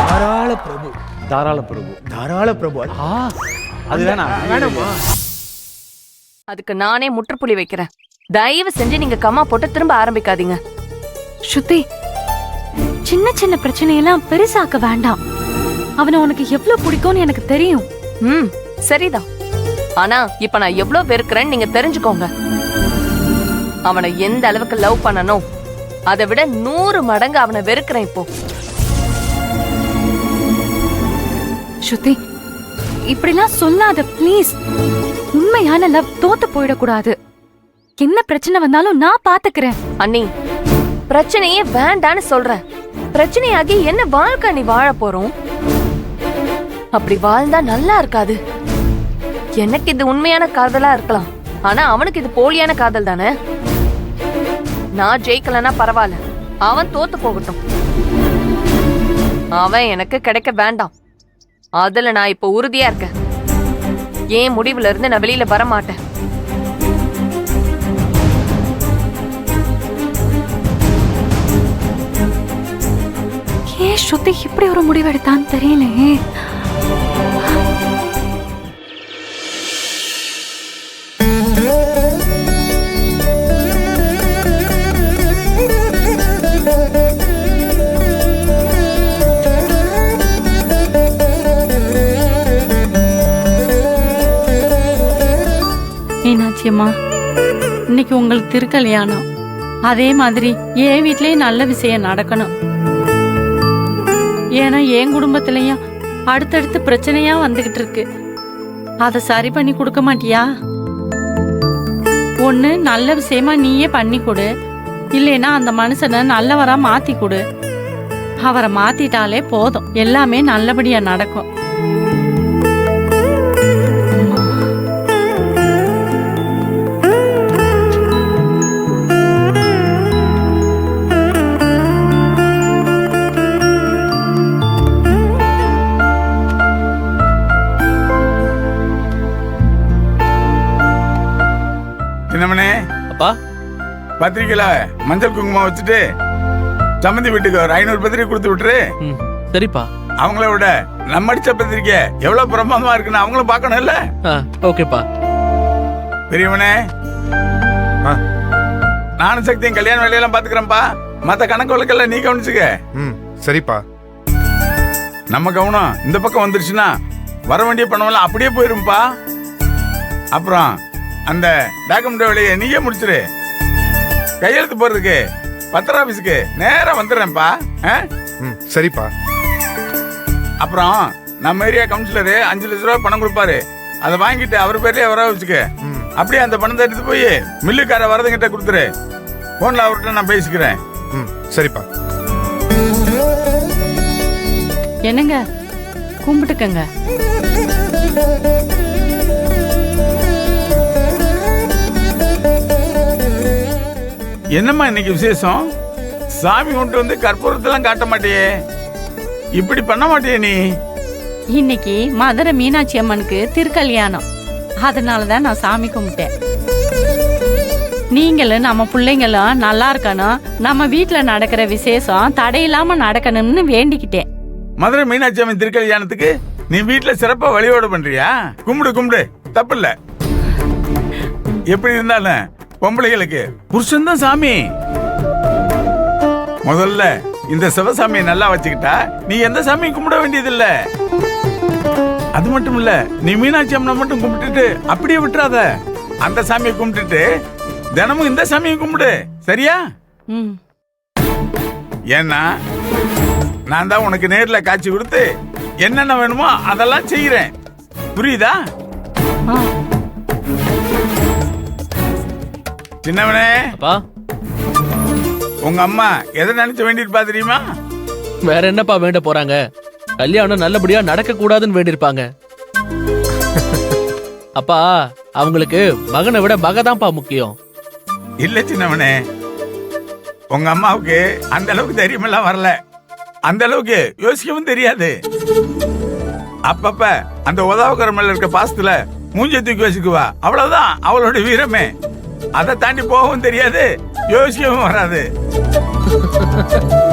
தாராள பிரபு. தாராள பிரபு. தாராள பிரபு. அது வேணாமா? அதுக்கு நானே முற்றுப்புள்ளி வைக்கிறேன். தயவு செஞ்சு நீங்க கம்மா போட்டு திரும்ப ஆரம்பிக்காதீங்க. ஸ்ருதி, சின்ன சின்ன பிரச்சனையெல்லாம் பெருசாக்க வேண்டாம். அவனை உனக்கு எவ்வளவு பிடிக்கும்னு எனக்கு தெரியும். சரிதான். ஆனா இப்ப நான் எவ்வளவு வெறுக்கிறேன்னு நீங்க தெரிஞ்சுக்கோங்க. அவனை எந்த அளவுக்கு லவ் பண்ணணும் அதை விட 100 மடங்கு அவனை வெறுக்கிறேன் இப்போ. ஸ்ருதி, இப்படிலாம் சொல்லாத ப்ளீஸ். உண்மையான லவ் தோத்து போயிடக்கூடாது. என்ன பிரச்சனை வந்தாலும் நான் பாத்துக்கிறேன். அண்ணி, பிரச்சனையே வேண்டான்னு சொல்றேன். பிரச்சனையாகி என்ன வாழ்க்கை நீ வாழ போறோம்? அப்படி வாழ்ந்தா நல்லா இருக்காது. எனக்கு இது உண்மையான காதலா இருக்கலாம், ஆனா அவனுக்கு இது போலியான காதல் தானே. நான் ஜெயிக்கலன்னா பரவாயில்ல, அவன் தோத்து போகட்டும். அவன் எனக்கு கிடைக்க வேண்டாம். அதுல நான் இப்ப உறுதியா இருக்கேன். ஏன் முடிவுல இருந்து நான் வெளியில வர மாட்டேன். ஏன் ஸ்ருதி இப்படி ஒரு முடிவு எடுத்தான்னு தெரியலையே. மீனாட்சியம்மா, இன்னைக்கு உங்களுக்கு திருக்கல்யாணம். அதே மாதிரி என் வீட்லயே நல்ல விஷயம் நடக்கணும். ஏன்னா என் குடும்பத்திலயும் அடுத்தடுத்து பிரச்சனையா வந்துகிட்டு இருக்கு. அதை சரி பண்ணி கொடுக்க மாட்டியா? ஒண்ணு நல்ல விஷயமா நீயே பண்ணி கொடு, இல்லைன்னா அந்த மனுஷனை நல்லவரா மாத்தி கொடு. அவரை மாத்திட்டாலே போதும், எல்லாமே நல்லபடியா நடக்கும். சின்னமனே, அப்பா, பத்திரிக்கையில மஞ்சள் குங்குமம் வச்சுட்டு சம்மந்தி வீட்டுக்கு ஒரு 500 பத்திரிக்கை கொடுத்து விட்டுரு. சரிப்பா. அவங்கள விட நம்ம அடிச்ச பத்திரிக்கை எவ்வளவு பிரமாதமா இருக்குன்னு அவங்களும் பார்க்கணும் இல்ல? ஓகேப்பா. பெரியவனே, நானும் சக்தியும் கல்யாண வேலையெல்லாம் பாத்துக்கிறேன்ப்பா. மத்த கணக்கு வழக்கெல்லாம் நீ கவனிச்சுக்க. சரிப்பா. நம்ம கவனம் இந்த பக்கம் வந்துருச்சுன்னா வர வேண்டிய பணமெல்லாம் அப்படியே போயிரும்பா. அப்புறம் அந்த டாக்குமெண்ட் வேலையை நீயே முடிச்சிரு. கையெழுத்து போறதுக்கு பத்திர ஆபீஸுக்கு நேரா வந்துடுறேன்ப்பா. சரிப்பா. அப்புறம் நம்ம ஏரியா கவுன்சிலரு 5 லட்ச ரூபாய் பணம் கொடுப்பாரு. அதை வாங்கிட்டு அவர் பேர்லயே வர வச்சுக்க. அப்படியே அந்த பணத்தை எடுத்து போய் மில்லுக்கார வரதுங்கிட்ட கொடுத்துரு. போன்ல அவர்கிட்ட நான் பேசிக்கிறேன். சரிப்பா. என்னங்க, கும்பிட்டுக்கங்க. என்னம்மா இன்னைக்கு விசேஷம்? சாமி கொண்டு வந்து கற்பூரத்தெல்லாம் காட்ட மாட்டியே, இப்படி பண்ண மாட்டியே நீ? இன்னைக்கு மதுரை மீனாட்சி அம்மனுக்கு திருக்கல்யாணம், அதனாலதான் நான் சாமி கும்பிட்டேன். நீங்களும் நம்ம பிள்ளைங்களும் நல்லா இருக்கணும், நம்ம வீட்டுல நடக்கிற விசேஷம் தடையில்லாம நடக்கணும்னு வேண்டிக்கிட்டேன். மதுரை மீனாட்சி அம்மன் திருக்கல்யாணத்துக்கு நீ வீட்டுல சிறப்பா வழிபாடு பண்றியா? கும்பிடு கும்பிடு, தப்பு இல்ல. எப்படி இருந்தாலும் பொம்பளைகளுக்கு புருஷன் தான் சாமி. முதல்ல இந்த சிவசாமியை நல்லா வச்சுக்கிட்டா நீ எந்த சாமியும் கும்பிட வேண்டியதில்ல. அது மட்டும் இல்ல, நீ மீனாட்சி அம்மனை மட்டும் கும்பிட்டுட்டு அப்படியே விட்டுறாத. அந்த சாமியை கும்பிட்டுட்டு தினமும் இந்த சாமியை கும்பிடு, சரியா? ஏன்னா நான் தான் உனக்கு நேர்ல காட்சி கொடுத்து என்னென்ன வேணுமோ அதெல்லாம் செய்யறேன், புரியுதா? சின்னவனே, அப்பா, உங்க அம்மா எதை நினைச்சு வேண்டியிருப்பா தெரியுமா? வேற என்னப்பா வேண்ட போறாங்க? கல்யாணம் நல்லபடியா நடக்க கூடாதுன்னு வேண்டியிருப்பாங்க. அப்பா, அவங்களுக்கு மகனை விட மகதான்ப்பா முக்கியம். இல்ல சின்னவனே, உங்க அம்மாவுக்கு அந்த அளவுக்கு தைரியமெல்லாம் வரல, அந்த அளவுக்கு யோசிக்கவும் தெரியாது. அப்பப்ப அந்த உதவக்கர மேல இருக்க பாசத்துல மூஞ்ச தூக்கி வச்சுக்குவா, அவ்வளவுதான் அவளோட வீரமே. அதை தாண்டி போகவும் தெரியாது, யோசிக்கவும் வராது. போறோம்